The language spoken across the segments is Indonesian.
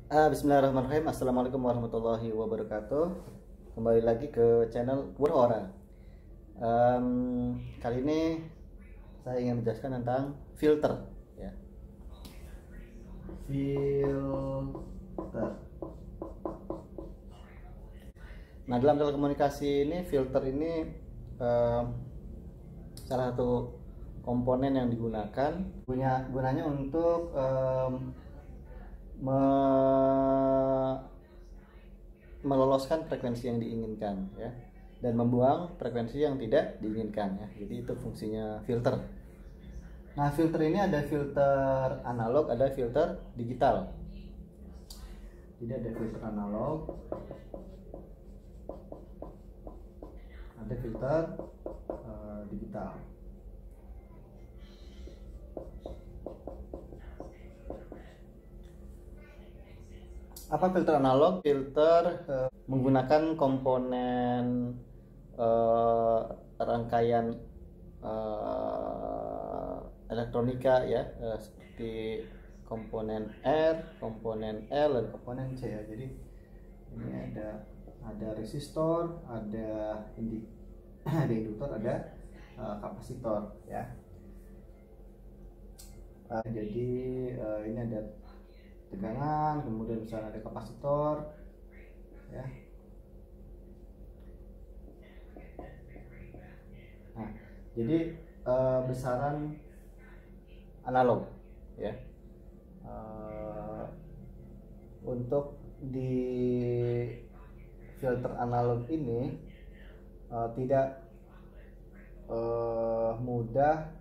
Bismillahirrahmanirrahim. Assalamualaikum warahmatullahi wabarakatuh. Kembali lagi ke channel Wurhora. Kali ini saya ingin menjelaskan tentang filter, ya. Filter. Nah, dalam telekomunikasi ini filter ini salah satu komponen yang digunakan. Gunanya untuk meloloskan frekuensi yang diinginkan, ya, dan membuang frekuensi yang tidak diinginkan, ya. Jadi itu fungsinya filter. Nah, filter ini ada filter analog, ada filter digital. Jadi ada filter analog, ada filter digital. Apa filter analog? Filter menggunakan komponen rangkaian elektronika, ya, seperti komponen R, komponen L, dan komponen C, ya. Jadi ini ada resistor, ada induktor, ada kapasitor, ya. Jadi ini ada tegangan, kemudian misalnya ada kapasitor, ya. Nah, jadi besaran analog, ya. Untuk di filter analog ini tidak mudah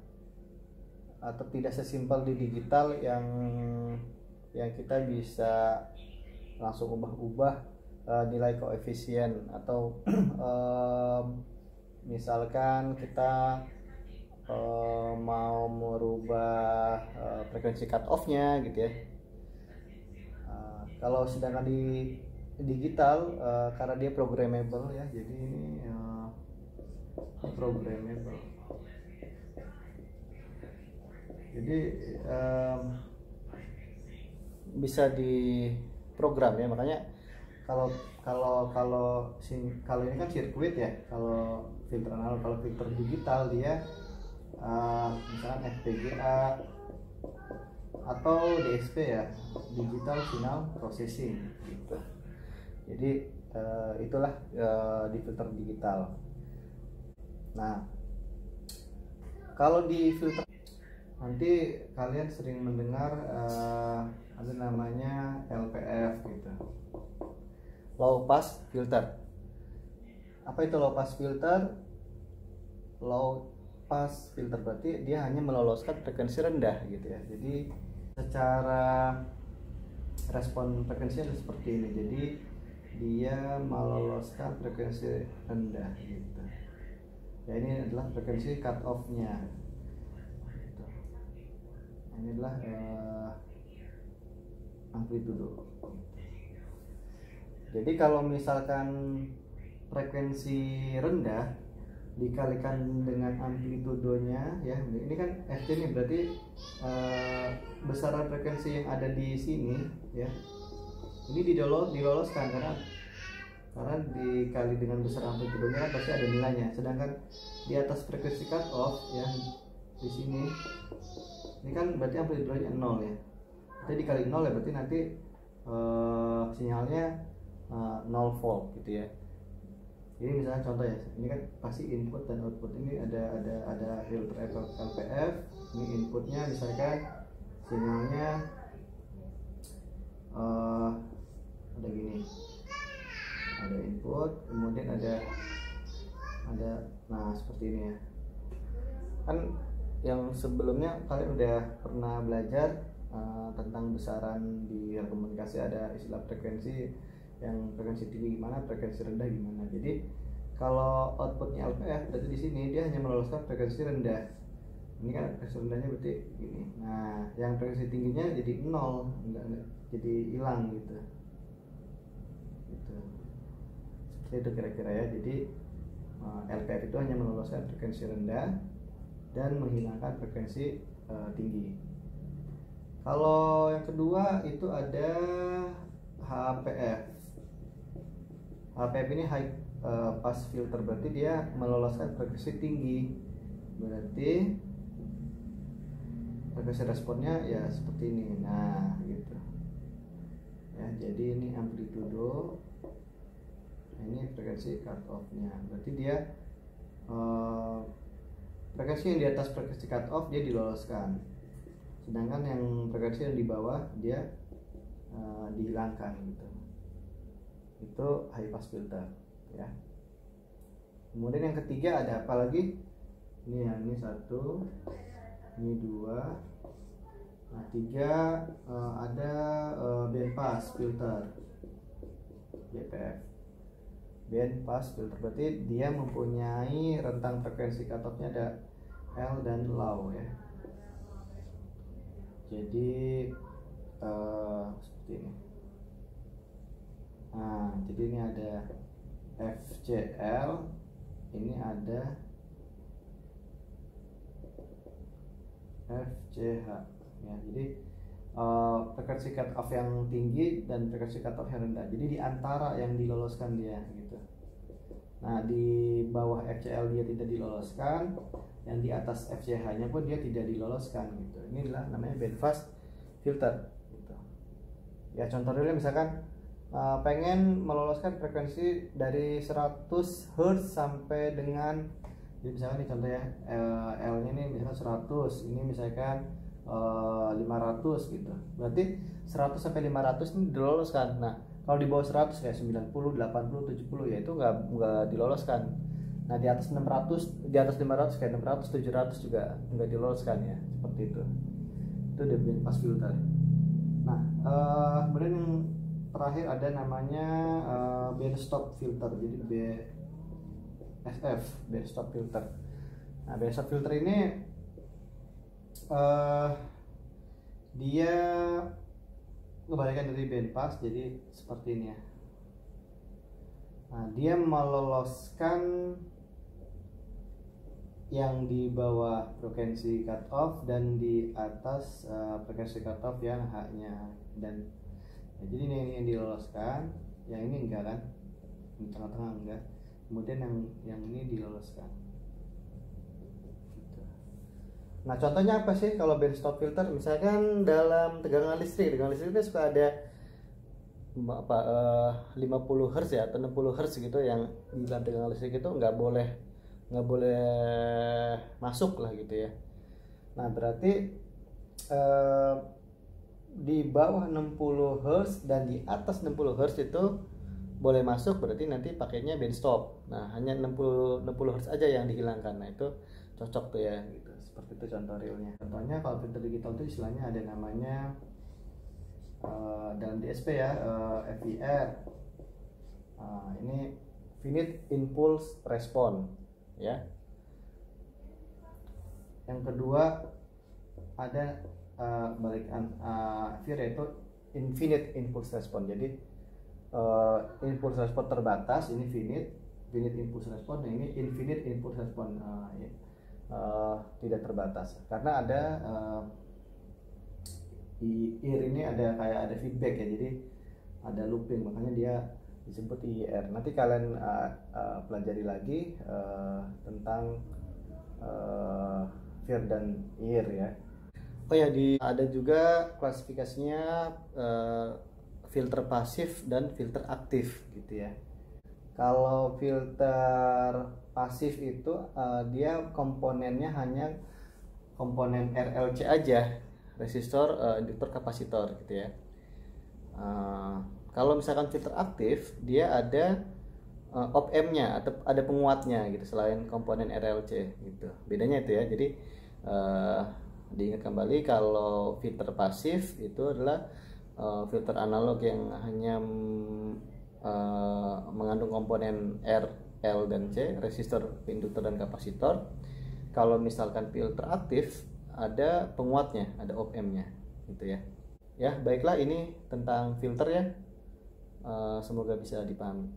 atau tidak sesimpel di digital yang kita bisa langsung ubah-ubah nilai koefisien atau misalkan kita mau merubah frekuensi cut off-nya, gitu, ya. Kalau sedangkan di digital karena dia programmable, ya, jadi ini programmable. Jadi bisa diprogram, ya. Makanya kalau ini kan sirkuit, ya. Kalau filter analog, kalau filter digital dia misalnya FPGA atau DSP, ya, digital signal processing, gitu. Jadi itulah di filter digital. Nah, kalau di filter nanti kalian sering mendengar ada namanya LPF, gitu, low pass filter. Apa itu low pass filter? Low pass filter berarti dia hanya meloloskan frekuensi rendah, gitu, ya. Jadi secara respon frekuensinya seperti ini. Jadi dia meloloskan frekuensi rendah, gitu. Ya, ini adalah frekuensi cut off-nya. Ini adalah amplitudo. Jadi kalau misalkan frekuensi rendah dikalikan dengan amplitudonya, ya, ini kan Fc ini berarti besaran frekuensi yang ada di sini, ya, ini diloloskan karena dikali dengan besaran amplitudonya pasti ada nilainya. Sedangkan di atas frekuensi cut off, ya, di sini ini kan berarti amplitudonya 0, ya. Jadi dikali 0, ya, berarti nanti sinyalnya 0 volt, gitu, ya. Ini misalnya contoh, ya, ini kan pasti input dan output. Ini ada filter LPF. Ini inputnya misalkan sinyalnya ada gini, ada input, kemudian ada nah seperti ini, ya. Kan yang sebelumnya kalian udah pernah belajar tentang besaran di komunikasi, ada istilah frekuensi, yang frekuensi tinggi gimana, frekuensi rendah gimana. Jadi kalau outputnya LPF berarti di sini dia hanya meloloskan frekuensi rendah. Ini kan frekuensi rendahnya berarti gini. Nah, yang frekuensi tingginya jadi 0, enggak jadi hilang, gitu. Seperti itu kira-kira, ya. Jadi LPF itu hanya meloloskan frekuensi rendah dan menghilangkan frekuensi tinggi. Kalau yang kedua itu ada HPF. HPF ini high pass filter, berarti dia meloloskan frekuensi tinggi, berarti frekuensi responnya ya seperti ini. Nah gitu ya, jadi ini amplitudo, ini frekuensi cut off nya, berarti dia frekuensi yang di atas frekuensi cut off dia diloloskan, sedangkan yang frekuensi yang di bawah dia dihilangkan gitu. Itu high pass filter ya. Kemudian yang ketiga ada apa lagi? Ini ya, ini 1, ini 2, nah 3, ada band pass filter, BPF. Band pass filter berarti dia mempunyai rentang frekuensi cutoff-nya ada L dan low ya. Jadi seperti ini. Nah, jadi ini ada FCL, ini ada FCH ya. Jadi frekuensi cut off yang tinggi dan frekuensi cut off yang rendah. Jadi di antara yang diloloskan dia gitu. Nah, di bawah FCL dia tidak diloloskan, yang di atas FCH-nya pun dia tidak diloloskan gitu. Inilah namanya band pass filter gitu. Ya, contoh realnya misalkan pengen meloloskan frekuensi dari 100 Hz sampai dengan, jadi misalkan ini contoh ya, L nya ini misalkan 100, ini misalkan 500 gitu. Berarti 100 sampai 500 ini diloloskan. Nah, kalau di bawah 100 kayak 90, 80, 70 ya itu nggak diloloskan. Nah, di atas 600, di atas 500 kayak 600, 700 juga nggak diloloskan ya, seperti itu. Itu dia band pass filter. Nah, kemudian yang terakhir ada namanya band stop filter, jadi BSF, band stop filter. Nah, band stop filter ini dia kebalikan dari band pass, jadi seperti ini ya. Nah, dia meloloskan yang di bawah frekuensi cut off dan di atas frekuensi cut off yang H-nya, dan ya, jadi ini yang diloloskan, yang ini enggak kan, di tengah-tengah enggak, kemudian yang ini diloloskan gitu. Nah, contohnya apa sih kalau band stop filter? Misalkan dalam tegangan listrik itu suka ada 50 Hz ya atau 60 Hz gitu, yang di dalam tegangan listrik itu nggak boleh masuk lah gitu ya. Nah, berarti di bawah 60 Hz dan di atas 60 Hz itu boleh masuk, berarti nanti pakainya band stop. Nah, hanya 60 Hz aja yang dihilangkan. Nah, itu cocok tuh ya gitu. Seperti itu contoh realnya. Contohnya kalau filter digital itu istilahnya ada namanya dalam DSP ya, FIR. Ini finite impulse response ya. Yang kedua ada FIR yaitu infinite impulse response. Jadi impulse response terbatas, ini finite impulse response, ini infinite impulse response, tidak terbatas. Karena ada di IR ini ada kayak ada feedback ya, jadi ada looping, makanya dia disebut IR. Nanti kalian pelajari lagi tentang FIR dan IR ya. Oh ya, ada juga klasifikasinya filter pasif dan filter aktif gitu ya. Kalau filter pasif itu dia komponennya hanya komponen RLC aja, resistor, induktor, kapasitor gitu ya. Kalau misalkan filter aktif, dia ada op-amp-nya atau ada penguatnya gitu selain komponen RLC gitu. Bedanya itu ya. Jadi diingat kembali, kalau filter pasif itu adalah filter analog yang hanya mengandung komponen R, L, dan C, resistor, induktor, dan kapasitor. Kalau misalkan filter aktif, ada penguatnya, ada op-amp-nya gitu ya. Ya, baiklah, ini tentang filter ya. Semoga bisa dipahami.